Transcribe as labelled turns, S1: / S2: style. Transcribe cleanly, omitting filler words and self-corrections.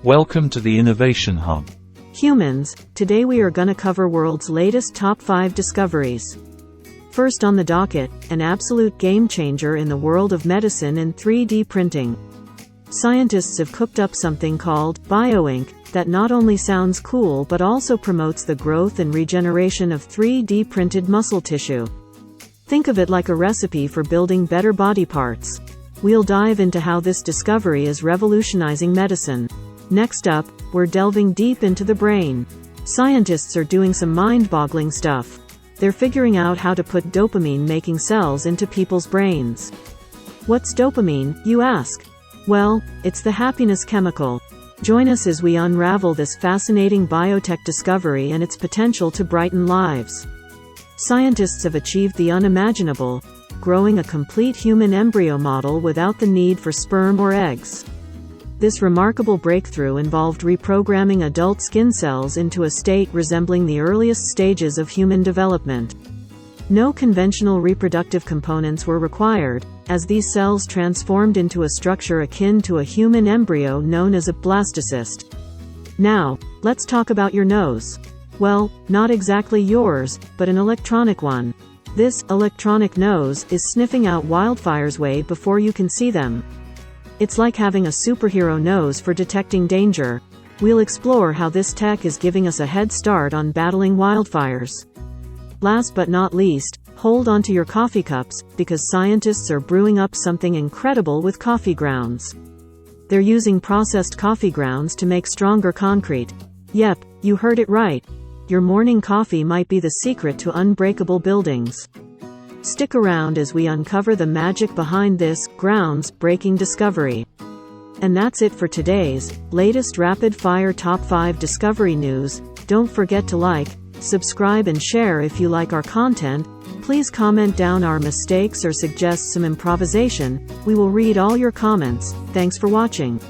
S1: Welcome to the Innovation Hub.
S2: Humans, today we are gonna cover world's latest top 5 discoveries. First on the docket, an absolute game changer in the world of medicine and 3D printing. Scientists have cooked up something called bioink that not only sounds cool but also promotes the growth and regeneration of 3D printed muscle tissue. Think of it like a recipe for building better body parts. We'll dive into how this discovery is revolutionizing medicine. Next up, we're delving deep into the brain. Scientists are doing some mind-boggling stuff. They're figuring out how to put dopamine-making cells into people's brains. What's dopamine, you ask? Well, it's the happiness chemical. Join us as we unravel this fascinating biotech discovery and its potential to brighten lives. Scientists have achieved the unimaginable, growing a complete human embryo model without the need for sperm or eggs. This remarkable breakthrough involved reprogramming adult skin cells into a state resembling the earliest stages of human development. No conventional reproductive components were required, as these cells transformed into a structure akin to a human embryo known as a blastocyst. Now, let's talk about your nose. Well, not exactly yours, but an electronic one. This electronic nose is sniffing out wildfires way before you can see them. It's like having a superhero nose for detecting danger. We'll explore how this tech is giving us a head start on battling wildfires. Last but not least, hold onto your coffee cups, because scientists are brewing up something incredible with coffee grounds. They're using processed coffee grounds to make stronger concrete. Yep, you heard it right. Your morning coffee might be the secret to unbreakable buildings. Stick around as we uncover the magic behind this grounds-breaking discovery. And that's it for today's latest rapid-fire top 5 discovery news. Don't forget to like, subscribe and share if you like our content. Please comment down our mistakes or suggest some improvisation. We will read all your comments. Thanks for watching.